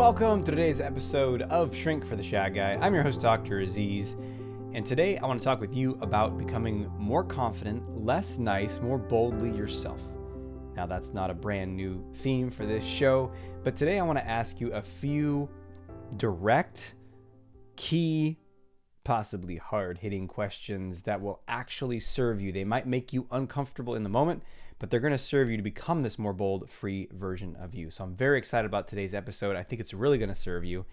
welcome to today's episode of Shrink for the Shag Guy. I'm your host, Dr. Aziz, and today I want to talk with you about becoming more confident, less nice, more boldly yourself. Now, that's not a brand new theme for this show, but today I want to ask you a few direct, key, possibly hard-hitting questions that will actually serve you. They might make you uncomfortable in the moment, but they're going to serve you to become this more bold, free version of you. So I'm very excited about today's episode. I think it's really going to serve you.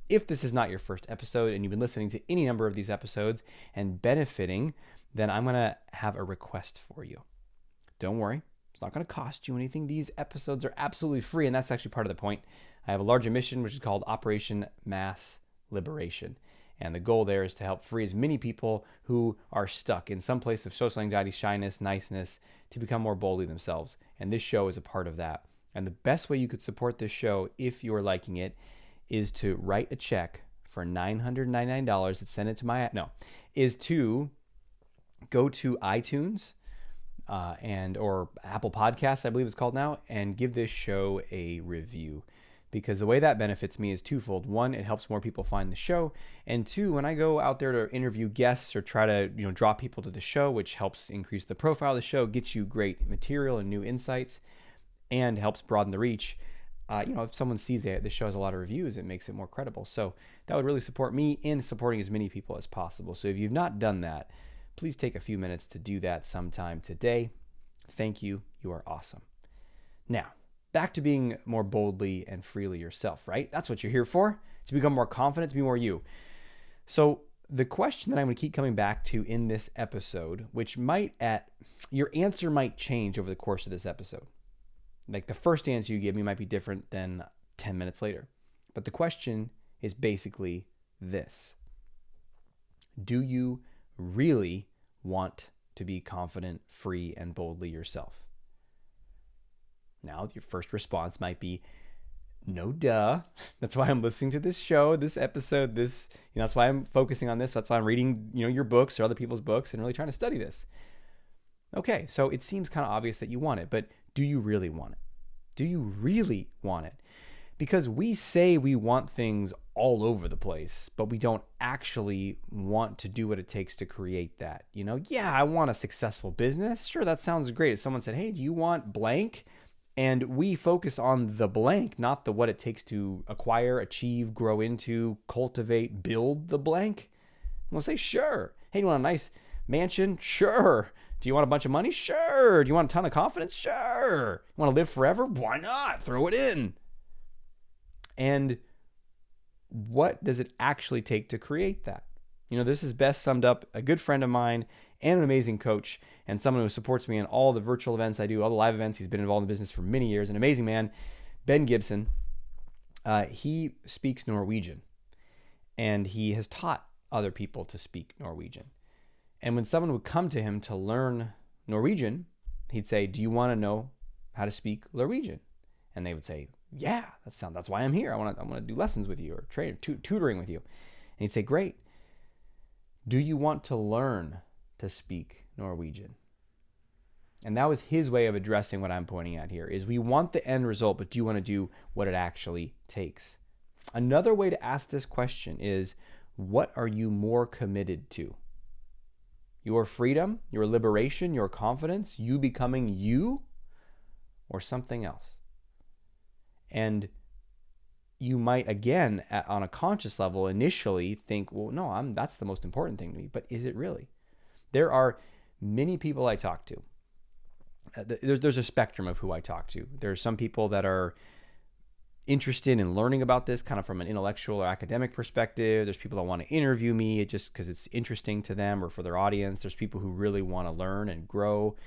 If this is not your first episode and you've been listening to any number of these episodes and benefiting, then I'm going to have a request for you. Don't worry. It's not going to cost you anything. These episodes are absolutely free, and that's actually part of the point. I have a larger mission, which is called Operation Mass Liberation. And the goal there is to help free as many people who are stuck in some place of social anxiety, shyness, niceness, to become more boldly themselves. And this show is a part of that. And the best way you could support this show, if you're liking it, is to write a check for $999 and send it to is to go to iTunes or Apple Podcasts, I believe it's called now, and give this show a review. Because the way that benefits me is twofold. One, it helps more people find the show. And two, when I go out there to interview guests or try to draw people to the show, which helps increase the profile of the show, gets you great material and new insights, and helps broaden the reach. If someone sees that the show has a lot of reviews, it makes it more credible. So that would really support me in supporting as many people as possible. So if you've not done that, please take a few minutes to do that sometime today. Thank you. You are awesome. Now, back to being more boldly and freely yourself, right? That's what you're here for, to become more confident, to be more you. So the question that I'm going to keep coming back to in this episode, which your answer might change over the course of this episode. Like the first answer you give me might be different than 10 minutes later. But the question is basically this. Do you really want to be confident, free, and boldly yourself? Now, your first response might be, no, duh. That's why I'm listening to this show, this episode, that's why I'm focusing on this. That's why I'm reading, your books or other people's books and really trying to study this. Okay, so it seems kind of obvious that you want it, but do you really want it? Do you really want it? Because we say we want things all over the place, but we don't actually want to do what it takes to create that. Yeah, I want a successful business. Sure, that sounds great. If someone said, hey, do you want blank? And we focus on the blank, not the what it takes to acquire, achieve, grow into, cultivate, build the blank. We'll say, sure. Hey, do you want a nice mansion? Sure. Do you want a bunch of money? Sure. Do you want a ton of confidence? Sure. You want to live forever? Why not? Throw it in. And what does it actually take to create that? This is best summed up. A good friend of mine and an amazing coach and someone who supports me in all the virtual events I do, all the live events. He's been involved in the business for many years. An amazing man, Ben Gibson. He speaks Norwegian, and he has taught other people to speak Norwegian. And when someone would come to him to learn Norwegian, he'd say, do you want to know how to speak Norwegian? And they would say, yeah, that's why I'm here. I want to do lessons with you or tutoring with you. And he'd say, great. Do you want to learn to speak Norwegian? And that was his way of addressing what I'm pointing at here, is we want the end result, but do you want to do what it actually takes? Another way to ask this question is, what are you more committed to? Your freedom, your liberation, your confidence, you becoming you, or something else? And you might, again, on a conscious level, initially think, well, no, that's the most important thing to me. But is it really? There are many people I talk to. There's a spectrum of who I talk to. There are some people that are interested in learning about this kind of from an intellectual or academic perspective. There's people that want to interview me just because it's interesting to them or for their audience. There's people who really want to learn and grow.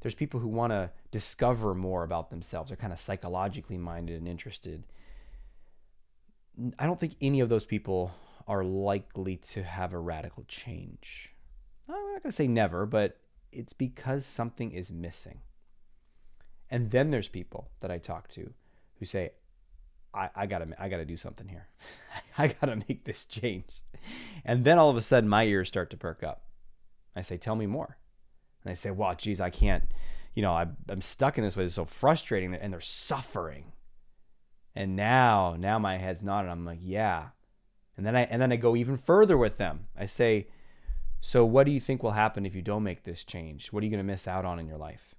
There's people who want to discover more about themselves. They're kind of psychologically minded and interested. I don't think any of those people are likely to have a radical change. I'm not going to say never, but it's because something is missing. And then there's people that I talk to who say, I gotta do something here. I gotta make this change. And then all of a sudden my ears start to perk up. I say, tell me more. And they say, well, geez, I can't, I'm stuck in this way. It's so frustrating. And they're suffering. And now my head's nodded. I'm like, yeah. And then I go even further with them. I say, so what do you think will happen if you don't make this change? What are you going to miss out on in your life?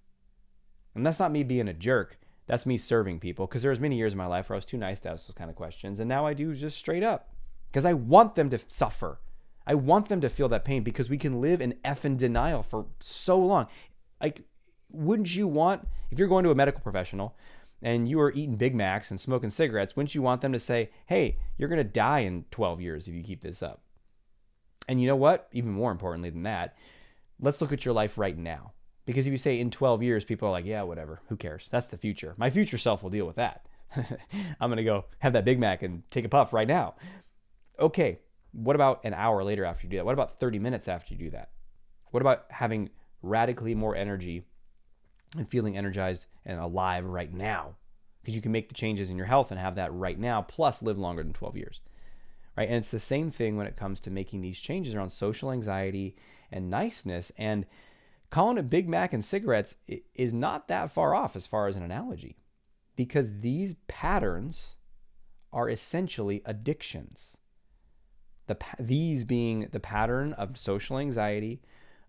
And that's not me being a jerk. That's me serving people, because there was many years in my life where I was too nice to ask those kind of questions. And now I do just straight up, because I want them to suffer. I want them to feel that pain, because we can live in effing denial for so long. Like, wouldn't you want, if you're going to a medical professional and you are eating Big Macs and smoking cigarettes, wouldn't you want them to say, hey, you're going to die in 12 years if you keep this up? And you know what? Even more importantly than that, let's look at your life right now. Because if you say in 12 years, people are like, yeah, whatever, who cares? That's the future. My future self will deal with that. I'm going to go have that Big Mac and take a puff right now. Okay, what about an hour later after you do that? What about 30 minutes after you do that? What about having radically more energy and feeling energized and alive right now? Because you can make the changes in your health and have that right now, plus live longer than 12 years. Right? And it's the same thing when it comes to making these changes around social anxiety and niceness. And calling it Big Mac and cigarettes is not that far off as far as an analogy, because these patterns are essentially addictions. These being the pattern of social anxiety,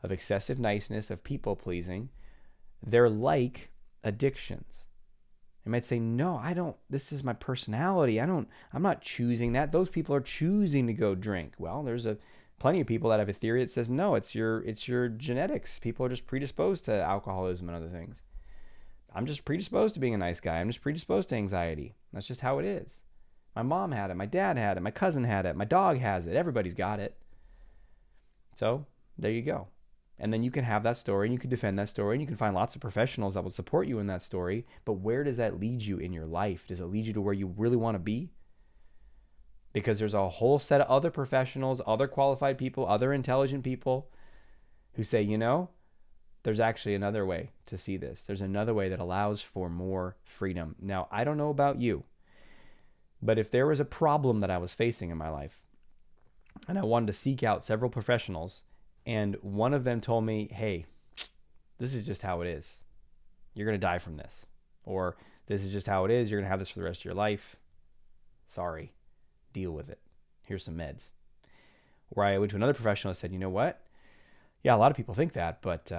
of excessive niceness, of people pleasing, they're like addictions. You might say, no, I don't, this is my personality. I'm not choosing that. Those people are choosing to go drink. Well, there's plenty of people that have a theory that says, no, it's your genetics. People are just predisposed to alcoholism and other things. I'm just predisposed to being a nice guy. I'm just predisposed to anxiety. That's just how it is. My mom had it. My dad had it. My cousin had it. My dog has it. Everybody's got it. So there you go. And then you can have that story and you can defend that story and you can find lots of professionals that will support you in that story. But where does that lead you in your life? Does it lead you to where you really want to be? Because there's a whole set of other professionals, other qualified people, other intelligent people who say, you know, there's actually another way to see this. There's another way that allows for more freedom. Now, I don't know about you, but if there was a problem that I was facing in my life and I wanted to seek out several professionals and one of them told me, hey, this is just how it is. You're going to die from this. Or this is just how it is. You're going to have this for the rest of your life. Sorry. Deal with it. Here's some meds. Where I went to another professional and said, you know what? Yeah, a lot of people think that, but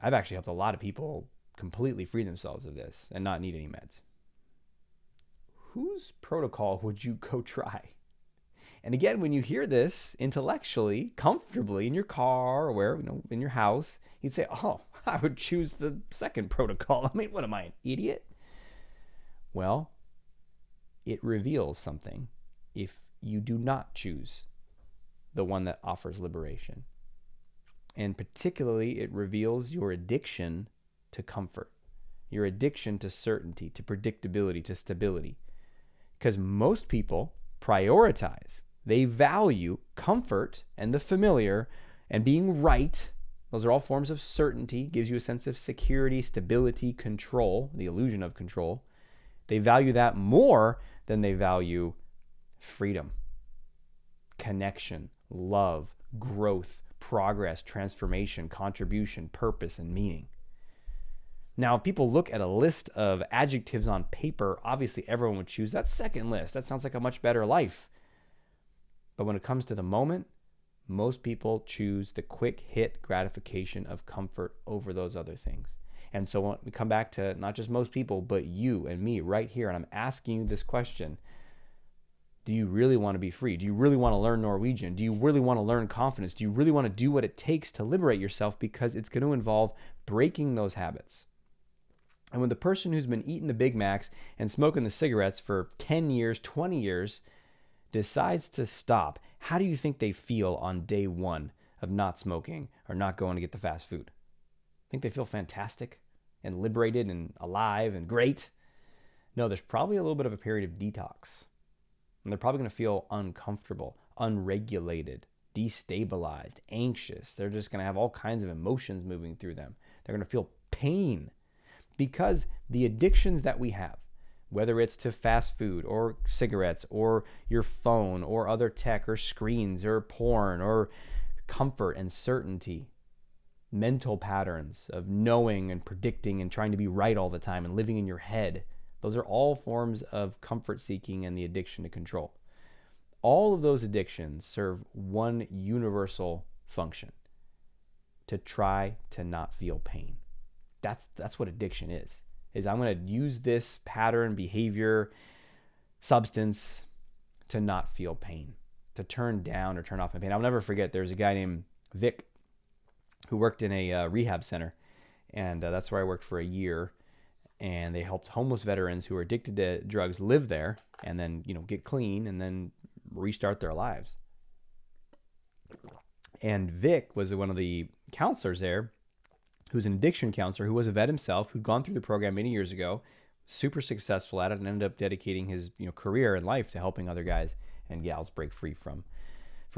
I've actually helped a lot of people completely free themselves of this and not need any meds. Whose protocol would you go try? And again, when you hear this intellectually, comfortably in your car or where, in your house, you'd say, oh, I would choose the second protocol. I mean, what am I, an idiot? Well, it reveals something if you do not choose the one that offers liberation. And particularly, it reveals your addiction to comfort, your addiction to certainty, to predictability, to stability. Because most people prioritize, they value comfort and the familiar and being right. Those are all forms of certainty, gives you a sense of security, stability, control, the illusion of control. They value that more than they value freedom, connection, love, growth, progress, transformation, contribution, purpose, and meaning. Now, if people look at a list of adjectives on paper, obviously everyone would choose that second list. That sounds like a much better life. But when it comes to the moment, most people choose the quick hit gratification of comfort over those other things. And so when we come back to not just most people, but you and me right here, and I'm asking you this question: do you really want to be free? Do you really want to learn Norwegian? Do you really want to learn confidence? Do you really want to do what it takes to liberate yourself? Because it's going to involve breaking those habits. And when the person who's been eating the Big Macs and smoking the cigarettes for 10 years, 20 years, decides to stop, how do you think they feel on day one of not smoking or not going to get the fast food? Think they feel fantastic and liberated and alive and great? No, there's probably a little bit of a period of detox. And they're probably going to feel uncomfortable, unregulated, destabilized, anxious. They're just going to have all kinds of emotions moving through them. They're going to feel pain because the addictions that we have, whether it's to fast food or cigarettes or your phone or other tech or screens or porn or comfort and certainty, mental patterns of knowing and predicting and trying to be right all the time and living in your head, Those are all forms of comfort seeking and the addiction to control. All of those addictions serve one universal function: to try to not feel pain. That's what addiction is I'm going to use this pattern, behavior, substance to not feel pain, to turn down or turn off my pain. I'll never forget, there's a guy named Vic who worked in a rehab center, and that's where I worked for a year, and they helped homeless veterans who are addicted to drugs live there and then, get clean and then restart their lives. And Vic was one of the counselors there, who's an addiction counselor, who was a vet himself, who'd gone through the program many years ago, super successful at it, and ended up dedicating his career and life to helping other guys and gals break free from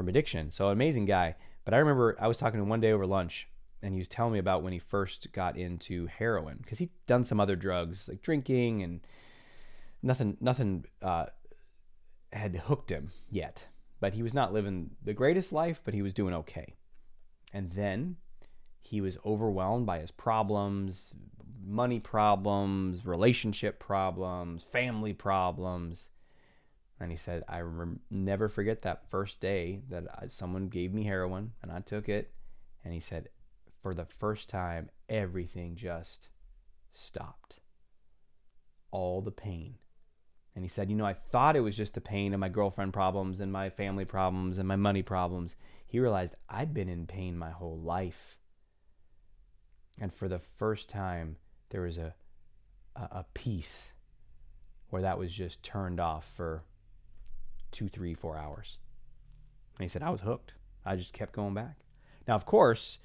addiction. So amazing guy. But I remember I was talking to him one day over lunch, and he was telling me about when he first got into heroin, because he'd done some other drugs like drinking, and nothing had hooked him yet. But he was not living the greatest life, but he was doing okay. And then he was overwhelmed by his problems, money problems, relationship problems, family problems. And he said, I never forget that first day that someone gave me heroin and I took it. And he said, for the first time, everything just stopped. All the pain. And he said, I thought it was just the pain of my girlfriend problems and my family problems and my money problems. He realized I'd been in pain my whole life. And for the first time, there was a peace where that was just turned off for 2, 3, 4 hours. And he said, I was hooked. I just kept going back. Now, of course,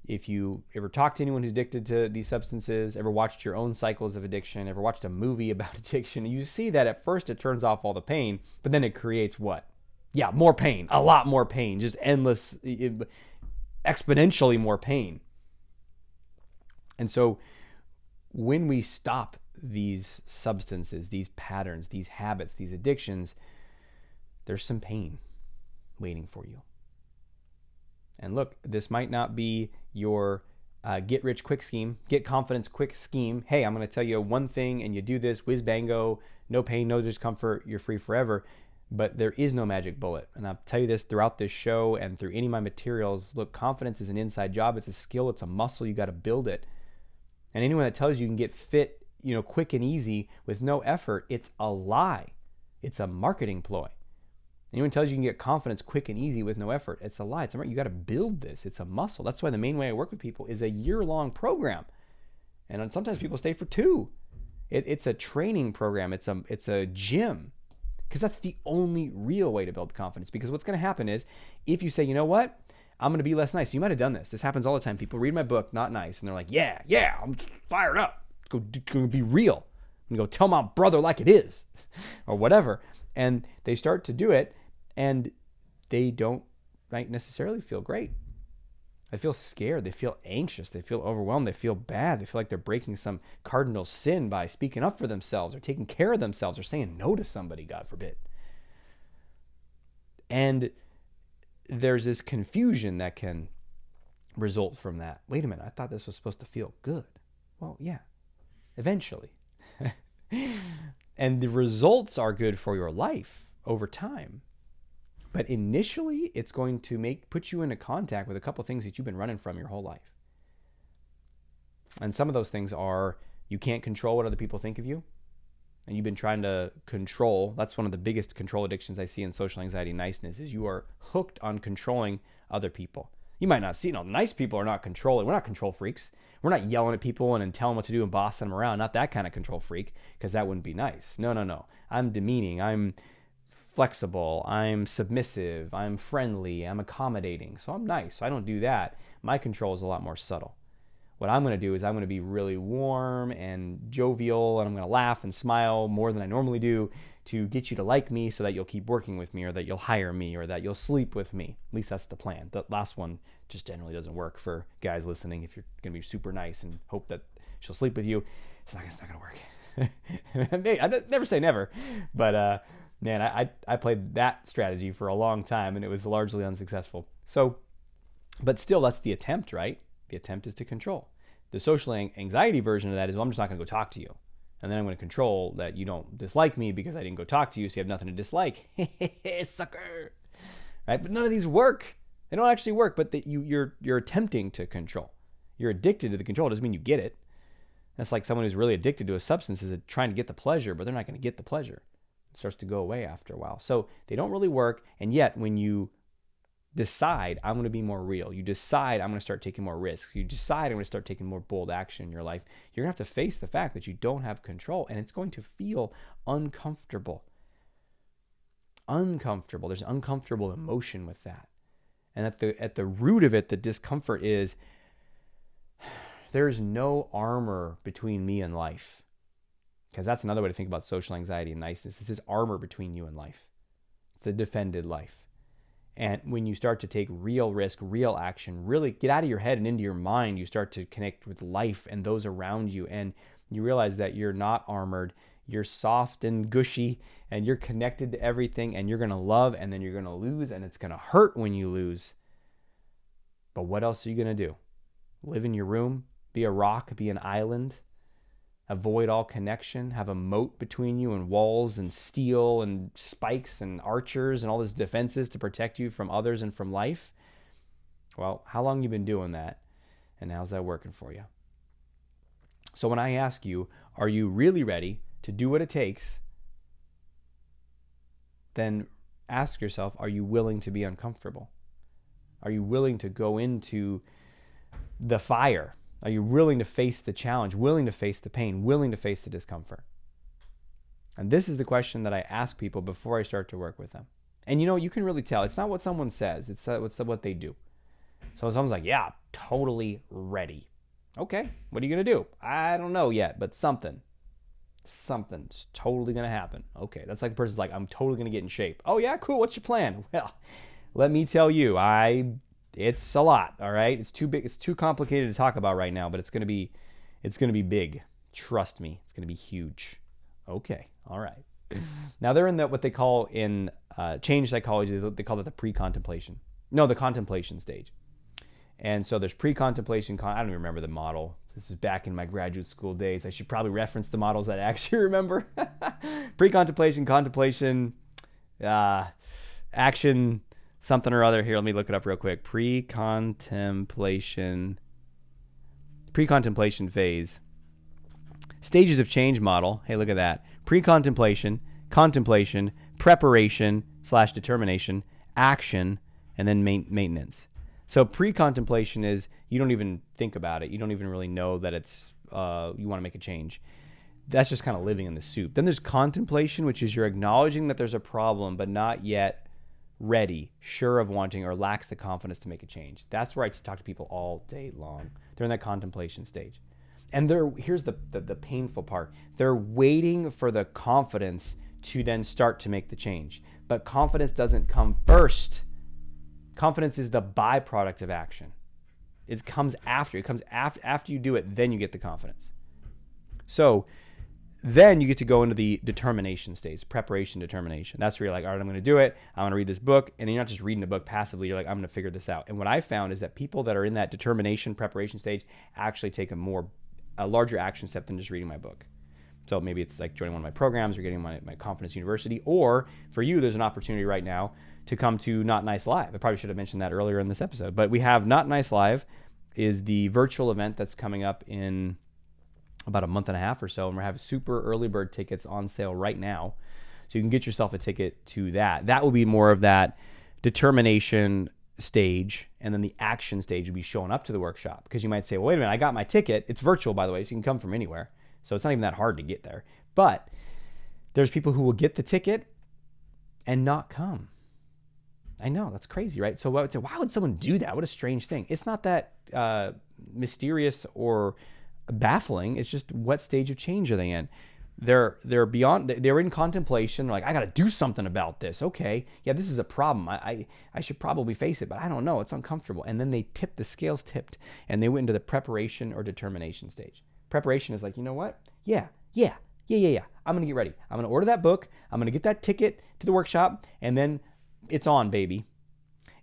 if you ever talk to anyone who's addicted to these substances, ever watched your own cycles of addiction, ever watched a movie about addiction, you see that at first it turns off all the pain, but then it creates what? Yeah, more pain, a lot more pain, just endless, exponentially more pain. And so when we stop these substances, these patterns, these habits, these addictions, there's some pain waiting for you. And look, this might not be your get rich quick scheme, get confidence quick scheme. Hey, I'm going to tell you one thing and you do this, whiz bango, no pain, no discomfort, you're free forever. But there is no magic bullet. And I'll tell you this throughout this show and through any of my materials. Look, confidence is an inside job. It's a skill. It's a muscle. You got to build it. And anyone that tells you can get fit, quick and easy with no effort, it's a lie. It's a marketing ploy. Anyone tells you can get confidence quick and easy with no effort, it's a lie. You got to build this. It's a muscle. That's why the main way I work with people is a year-long program. And sometimes people stay for 2. It's a training program. It's a gym. Because that's the only real way to build confidence. Because what's going to happen is, if you say, you know what, I'm going to be less nice. You might have done this. This happens all the time. People read my book, not nice, and they're like, yeah, I'm fired up. It's going to be real. I'm going to go tell my brother like it is, or whatever. And they start to do it, and they don't necessarily feel great. They feel scared. They feel anxious. They feel overwhelmed. They feel bad. They feel like they're breaking some cardinal sin by speaking up for themselves or taking care of themselves or saying no to somebody, God forbid. And there's this confusion that can result from that. Wait a minute, I thought this was supposed to feel good. Well, yeah, eventually. And the results are good for your life over time. But initially, it's going to put you into contact with a couple things that you've been running from your whole life. And some of those things are, you can't control what other people think of you. And you've been trying to control. That's one of the biggest control addictions I see in social anxiety niceness, is you are hooked on controlling other people. You might not see, nice people are not controlling. We're not control freaks. We're not yelling at people and telling them what to do and bossing them around. Not that kind of control freak, because that wouldn't be nice. No. I'm demeaning. I'm flexible. I'm submissive. I'm friendly. I'm accommodating. So I'm nice. I don't do that. My control is a lot more subtle. What I'm going to do is I'm going to be really warm and jovial, and I'm going to laugh and smile more than I normally do to get you to like me so that you'll keep working with me, or that you'll hire me, or that you'll sleep with me. At least that's the plan. The last one just generally doesn't work for guys listening. If you're going to be super nice and hope that she'll sleep with you, it's not going to work. I never say never, but man, I played that strategy for a long time, and it was largely unsuccessful. So, but still, that's the attempt, right? The attempt is to control. The social anxiety version of that is, well, I'm just not going to go talk to you. And then I'm going to control that you don't dislike me because I didn't go talk to you, so you have nothing to dislike. Sucker. Right? But none of these work. They don't actually work, but you're attempting to control. You're addicted to the control. It doesn't mean you get it. That's like someone who's really addicted to a substance is trying to get the pleasure, but they're not going to get the pleasure. It starts to go away after a while. So they don't really work. And yet when you decide, I'm going to be more real, you decide I'm going to start taking more risks, you decide I'm going to start taking more bold action in your life, you're going to have to face the fact that you don't have control, and it's going to feel uncomfortable. There's uncomfortable emotion with that. And at the root of it, the discomfort is there's no armor between me and life. Because that's another way to think about social anxiety and niceness. It's this armor between you and life. It's the defended life. And when you start to take real risk, real action, really get out of your head and into your mind, you start to connect with life and those around you. And you realize that you're not armored. You're soft and gushy, and you're connected to everything, and you're going to love, and then you're going to lose, and it's going to hurt when you lose. But what else are you going to do? Live in your room? Be a rock? Be an island? Avoid all connection? Have a moat between you and walls and steel and spikes and archers and all these defenses to protect you from others and from life? Well, how long have you been doing that? And how's that working for you? So when I ask you, are you really ready to do what it takes? Then ask yourself, are you willing to be uncomfortable? Are you willing to go into the fire? Are you willing to face the challenge, willing to face the pain, willing to face the discomfort? And this is the question that I ask people before I start to work with them. And you can really tell. It's not what someone says. It's what they do. So someone's like, yeah, totally ready. Okay, what are you going to do? I don't know yet, but something's totally going to happen. Okay, that's like the person's like, I'm totally going to get in shape. Oh yeah, cool. What's your plan? Well, let me tell you, it's a lot, all right? It's too big. It's too complicated to talk about right now, but it's going to be big. Trust me, it's going to be huge. Okay, all right. Now they're in what they call in change psychology, they call it the the contemplation stage. And so there's pre-contemplation. I don't even remember the model. This is back in my graduate school days. I should probably reference the models that I actually remember. Pre-contemplation, contemplation, action, something or other. Here, let me look it up real quick. Pre-contemplation phase. Stages of change model. Hey, look at that. Pre-contemplation, contemplation, preparation / determination, action, and then maintenance. So pre-contemplation is you don't even think about it. You don't even really know that it's you want to make a change. That's just kind of living in the soup. Then there's contemplation, which is you're acknowledging that there's a problem, but not yet ready, sure of wanting, or lacks the confidence to make a change. That's where I talk to people all day long. They're in that contemplation stage. And here's the painful part. They're waiting for the confidence to then start to make the change. But confidence doesn't come first. Confidence is the byproduct of action. It comes after. It comes after you do it, then you get the confidence. So then you get to go into the determination stage, preparation, determination. That's where you're like, all right, I'm going to do it. I'm going to read this book. And you're not just reading the book passively. You're like, I'm going to figure this out. And what I found is that people that are in that determination, preparation stage actually take a larger action step than just reading my book. So maybe it's like joining one of my programs or getting my Confidence University. Or for you, there's an opportunity right now to come to Not Nice Live. I probably should have mentioned that earlier in this episode. But we have Not Nice Live is the virtual event that's coming up in about a month and a half or so. And we have super early bird tickets on sale right now. So you can get yourself a ticket to that. That will be more of that determination stage. And then the action stage will be showing up to the workshop. Because you might say, well, wait a minute, I got my ticket. It's virtual, by the way, so you can come from anywhere. So it's not even that hard to get there. But there's people who will get the ticket and not come. I know, that's crazy, right? So I would say, why would someone do that? What a strange thing. It's not that mysterious or baffling. It's just, what stage of change are they in? They're in contemplation. They're like, I got to do something about this. Okay, yeah, this is a problem. I should probably face it, but I don't know. It's uncomfortable. And then the scales tipped, and they went into the preparation or determination stage. Preparation is like, you know what? Yeah. I'm going to get ready. I'm going to order that book. I'm going to get that ticket to the workshop, and then it's on, baby.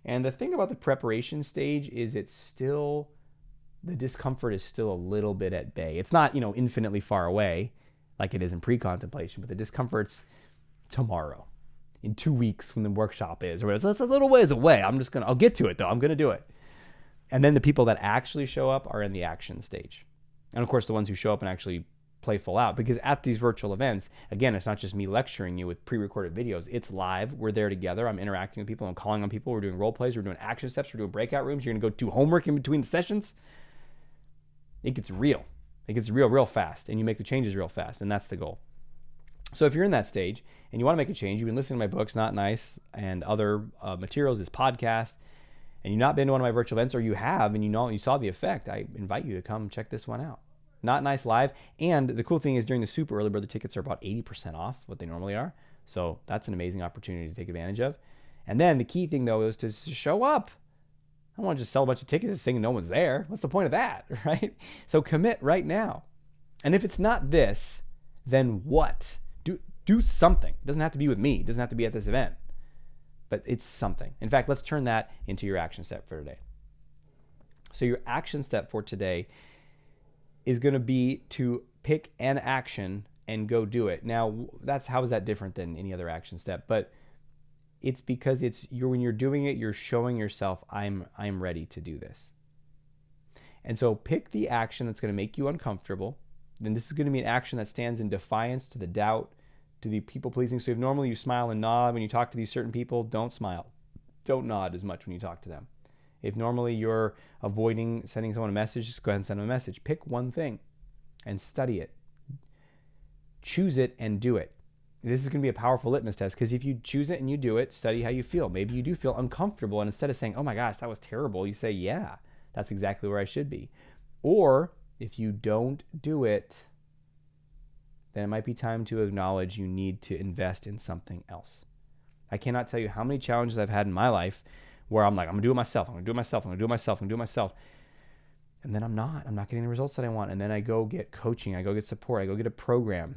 And the thing about the preparation stage is the discomfort is still a little bit at bay. It's not, infinitely far away, like it is in pre-contemplation, but the discomfort's tomorrow, in 2 weeks when the workshop is, or it's a little ways away. I'll get to it though. I'm going to do it. And then the people that actually show up are in the action stage. And of course, the ones who show up and actually play full out, because at these virtual events, again, it's not just me lecturing you with pre-recorded videos. It's live. We're there together. I'm interacting with people. I'm calling on people. We're doing role plays. We're doing action steps. We're doing breakout rooms. You're going to go do homework in between the sessions. It gets real. It gets real fast, and you make the changes real fast, and that's the goal. So if you're in that stage and you want to make a change, you've been listening to my books, Not Nice, and other materials, this podcast, and you've not been to one of my virtual events, or you have, and you saw the effect, I invite you to come check this one out. Not Nice Live. And the cool thing is, during the super early bird, the tickets are about 80% off what they normally are. So that's an amazing opportunity to take advantage of. And then the key thing, though, is to show up. I don't want to just sell a bunch of tickets and sing and no one's there. What's the point of that, right? So commit right now. And if it's not this, then what? Do something. It doesn't have to be with me. It doesn't have to be at this event. But it's something. In fact, let's turn that into your action step for today. So your action step for today is going to be to pick an action and go do it. Now, how is that different than any other action step? But it's because when you're doing it, you're showing yourself, I'm ready to do this. And so pick the action that's going to make you uncomfortable. Then this is going to be an action that stands in defiance to the doubt, to the people pleasing. So if normally you smile and nod when you talk to these certain people, don't smile. Don't nod as much when you talk to them. If normally you're avoiding sending someone a message, just go ahead and send them a message. Pick one thing and study it. Choose it and do it. This is going to be a powerful litmus test, because if you choose it and you do it, study how you feel. Maybe you do feel uncomfortable, and instead of saying, oh my gosh, that was terrible, you say, yeah, that's exactly where I should be. Or if you don't do it, then it might be time to acknowledge you need to invest in something else. I cannot tell you how many challenges I've had in my life where I'm like, I'm going to do it myself. I'm going to do it myself. I'm going to do it myself. I'm going to do it myself. And then I'm not getting the results that I want. And then I go get coaching. I go get support. I go get a program.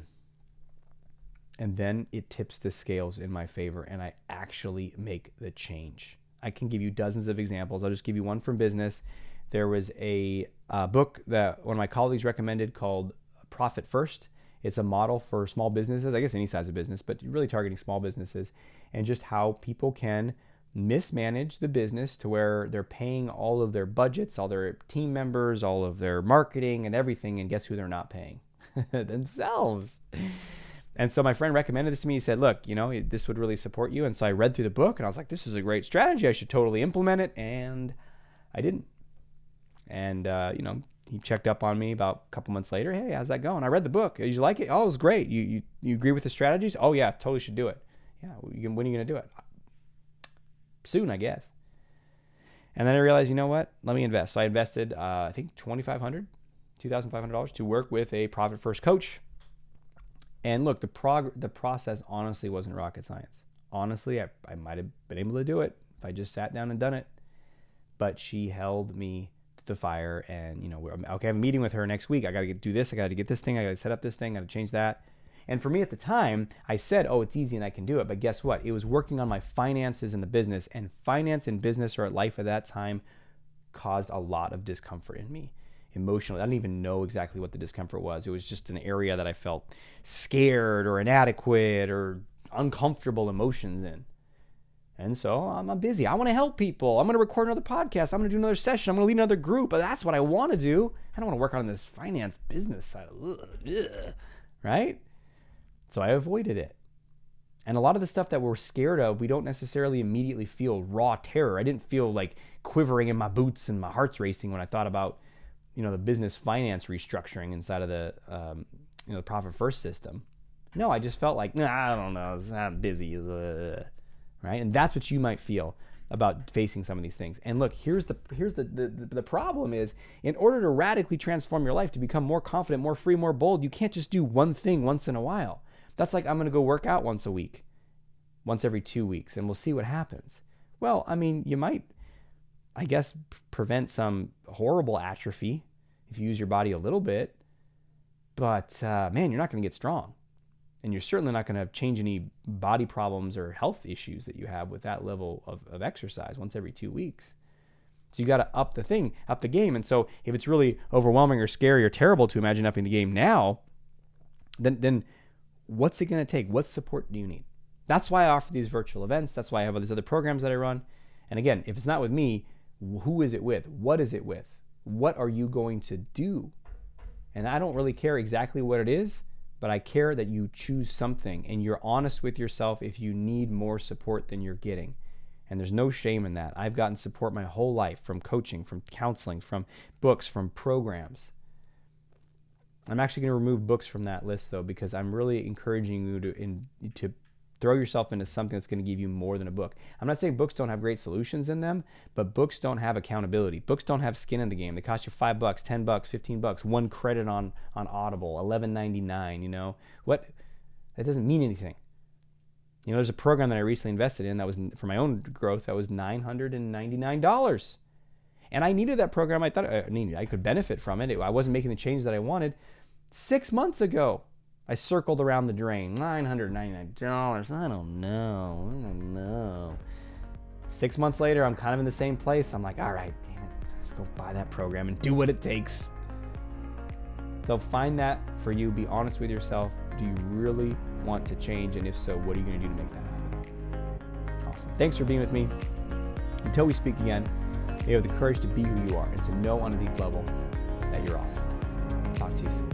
And then it tips the scales in my favor, and I actually make the change. I can give you dozens of examples. I'll just give you one from business. There was a book that one of my colleagues recommended called Profit First. It's a model for small businesses, I guess any size of business, but really targeting small businesses, and just how people can mismanage the business to where they're paying all of their budgets, all their team members, all of their marketing and everything, and guess who they're not paying? Themselves. And so my friend recommended this to me. He said, look, this would really support you. And so I read through the book, and I was like, this is a great strategy. I should totally implement it. And I didn't. And, he checked up on me about a couple months later. Hey, how's that going? I read the book. Did you like it? Oh, it was great. You agree with the strategies? Oh, yeah, totally should do it. Yeah, when are you going to do it? Soon, I guess. And then I realized, you know what? Let me invest. So I invested, I think, $2,500 to work with a Profit First coach. And look, the process honestly wasn't rocket science. Honestly, I might have been able to do it if I just sat down and done it. But she held me to the fire, and okay, I have a meeting with her next week. I got to do this. I got to get this thing. I got to set up this thing. I got to change that. And for me at the time, I said, oh, it's easy and I can do it. But guess what? It was working on my finances in the business, and finance and business or at life at that time caused a lot of discomfort in me. Emotionally, I didn't even know exactly what the discomfort was. It was just an area that I felt scared or inadequate or uncomfortable emotions in. And so I'm busy. I want to help people. I'm going to record another podcast. I'm going to do another session. I'm going to lead another group. But that's what I want to do. I don't want to work on this finance business side of right? So I avoided it. And a lot of the stuff that we're scared of, we don't necessarily immediately feel raw terror. I didn't feel like quivering in my boots and my heart's racing when I thought about the business finance restructuring inside of the Profit First system. No, I just felt like, I don't know, I'm busy, right? And that's what you might feel about facing some of these things. And look, here's the problem is, in order to radically transform your life, to become more confident, more free, more bold, you can't just do one thing once in a while. That's like, I'm going to go work out once a week, once every 2 weeks, and we'll see what happens. Well, I mean, you might, I guess, prevent some horrible atrophy if you use your body a little bit, but man, you're not going to get strong. And you're certainly not going to change any body problems or health issues that you have with that level of exercise once every 2 weeks. So you got to up the game. And so if it's really overwhelming or scary or terrible to imagine upping the game now, then what's it going to take? What support do you need? That's why I offer these virtual events. That's why I have all these other programs that I run. And again, if it's not with me, who is it with? What is it with? What are you going to do? And I don't really care exactly what it is, but I care that you choose something and you're honest with yourself if you need more support than you're getting. And there's no shame in that. I've gotten support my whole life from coaching, from counseling, from books, from programs. I'm actually going to remove books from that list though, because I'm really encouraging you to throw yourself into something that's going to give you more than a book. I'm not saying books don't have great solutions in them, but books don't have accountability. Books don't have skin in the game. They cost you $5, $10, $15, one credit on Audible, $11.99, you know. That doesn't mean anything. You know, there's a program that I recently invested in that was, for my own growth, that was $999. And I needed that program. I thought I could benefit from it. I wasn't making the changes that I wanted. 6 months ago, I circled around the drain. $999. I don't know. 6 months later, I'm kind of in the same place. I'm like, all right, damn it. Let's go buy that program and do what it takes. So find that for you. Be honest with yourself. Do you really want to change? And if so, what are you going to do to make that happen? Awesome. Thanks for being with me. Until we speak again, you have the courage to be who you are and to know on a deep level that you're awesome. Talk to you soon.